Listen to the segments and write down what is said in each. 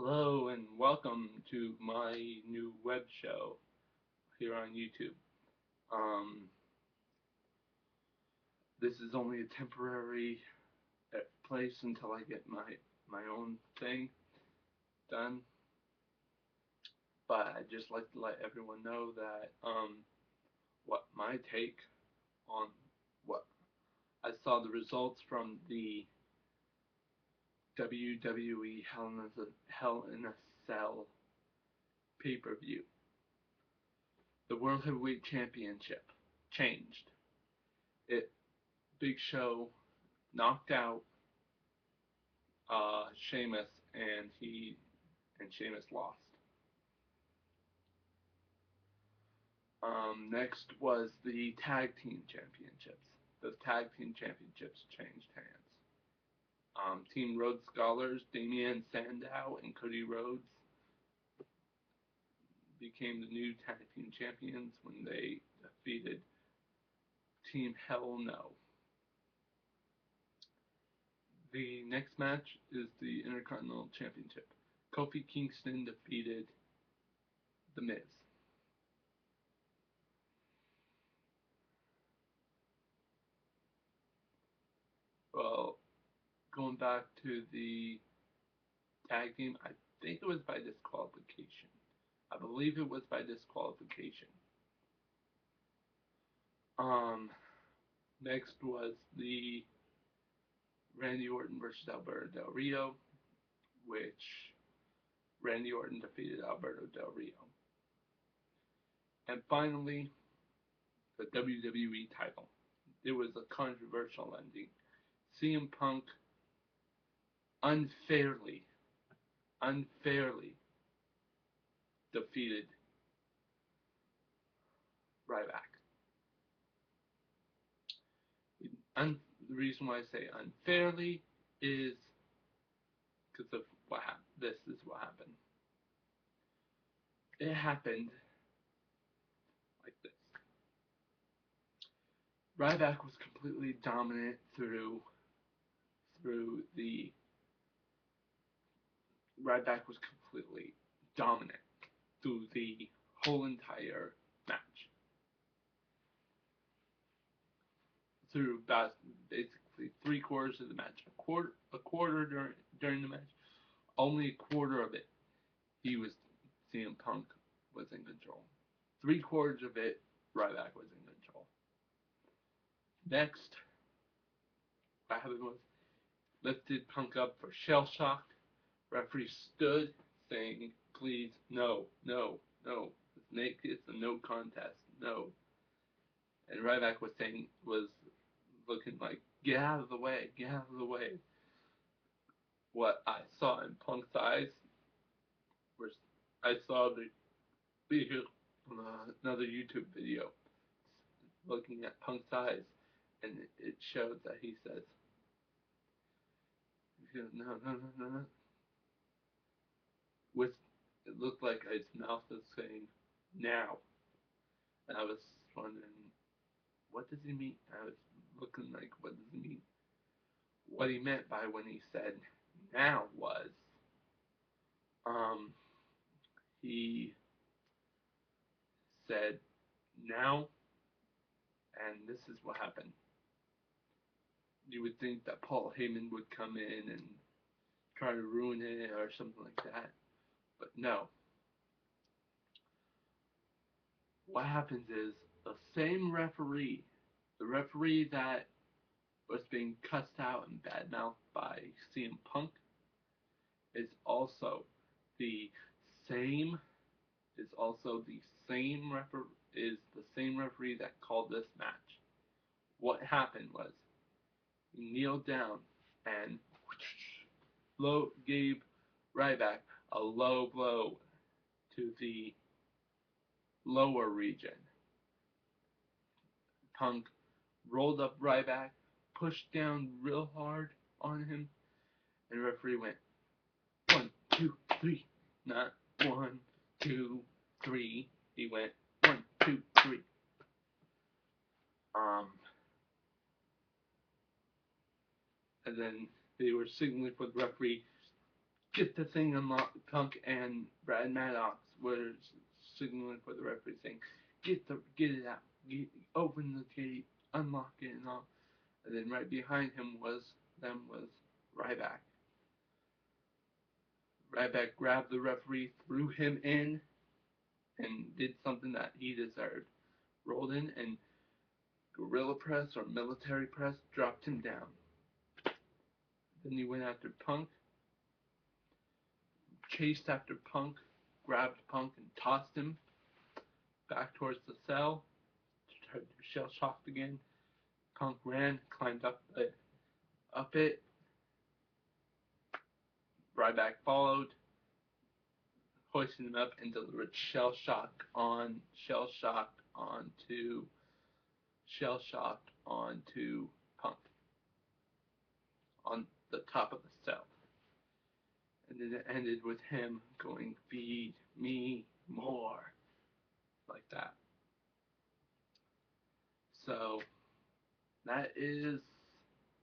Hello and welcome to my new web show here on YouTube. Um, this is only a temporary place until I get my own thing done. But I'd just like to let everyone know that what my take on what I saw the results from the WWE Hell in a Cell pay-per-view. The World Heavyweight Championship changed. It Big Show knocked out Sheamus, and Sheamus lost. Next was the Tag Team Championships. The Tag Team Championships changed hands. Team Rhodes Scholars, Damian Sandow and Cody Rhodes became the new Tag Team Champions when they defeated Team Hell No. The next match is the Intercontinental Championship. Kofi Kingston defeated The Miz. Well, going back to the tag team, I think it was by disqualification. I believe it was by disqualification. Um, Next was the Randy Orton versus Alberto Del Rio, which Randy Orton defeated Alberto Del Rio. And finally, the WWE title. It was a controversial ending. CM Punk unfairly defeated Ryback. The reason why I say unfairly is because of what happened. This is what happened. It happened like this. Ryback was completely dominant through the Ryback was completely dominant through the whole entire match. Through basically 3/4 of the match. A quarter during the match. Only a quarter of it CM Punk was in control. 3/4 of it Ryback was in control. Next, what happened was lifted Punk up for shell shock. Referee stood saying, please, no. It's a no contest, no. And Ryback was looking like, get out of the way. What I saw in Punk's eyes was, I saw the video from another YouTube video looking at Punk's eyes, and it showed that he says, no. With it looked like his mouth was saying now, and I was wondering, what does he mean? I was looking like, what does he mean? What he meant by when he said now was, he said now, and this is what happened. You would think that Paul Heyman would come in and try to ruin it or something like that, but no. What happens is the same referee, the referee that was being cussed out and badmouthed by CM Punk, is also the same referee that called this match. What happened was he kneeled down and gave Ryback a low blow to the lower region. Punk rolled up Ryback, pushed down real hard on him, and the referee went 1, 2, 3. Not 1, 2, 3. He went 1, 2, 3. And then they were signaling for the referee get the thing unlocked. Punk and Brad Maddox were signaling for the referee, saying, get it out, open the gate, unlock it, and all. And then right behind him was Ryback. Ryback grabbed the referee, threw him in, and did something that he deserved. Rolled in and gorilla press or military press, dropped him down. Then he went after Punk, chased after Punk, grabbed Punk and tossed him back towards the cell. Shell shocked again. Punk ran, climbed up it. Ryback followed, hoisted him up and delivered shell shock onto Punk on the top of the cell. And then it ended with him going, feed me more, like that. So that is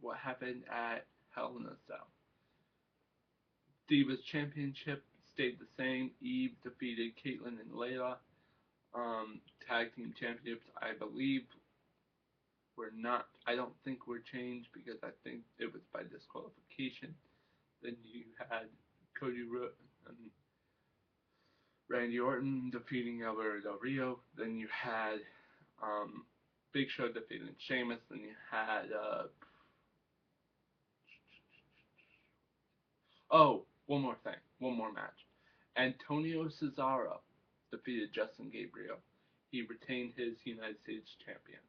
what happened at Hell in a Cell. Divas Championship stayed the same. Eve defeated Kaytlin and Layla. Tag Team Championships, I believe, I don't think were changed because I think it was by disqualification. Then you had Cody Rhodes and Randy Orton defeating Alberto Del Rio. Then you had Big Show defeating Sheamus. Then you had one more match. Antonio Cesaro defeated Justin Gabriel. He retained his United States Championship.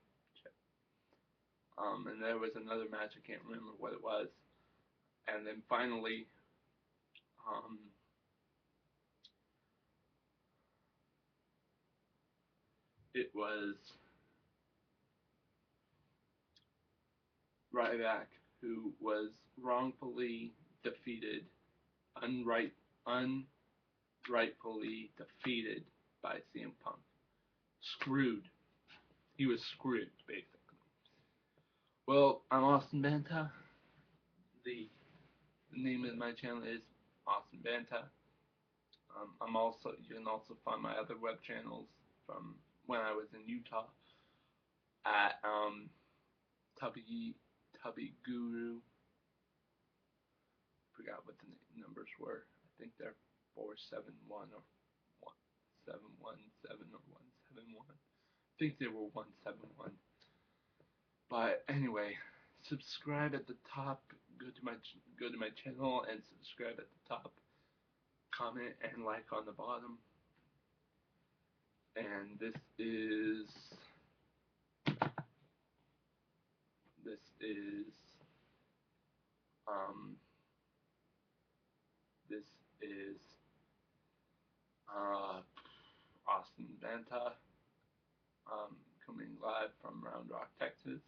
And there was another match, I can't remember what it was. And then finally, it was Ryback who was wrongfully defeated, unrightfully defeated by CM Punk. Screwed. He was screwed, basically. Well, I'm Austin Banta. The name of my channel is Austin Banta. You can also find my other web channels from when I was in Utah at Tubby Guru. Forgot what the numbers were. I think they're 471 or 1717 or 171. I think they were 171. But anyway, subscribe at the top. Go to my channel and subscribe at the top. Comment and like on the bottom. And this is Austin Banta, coming live from Round Rock, Texas.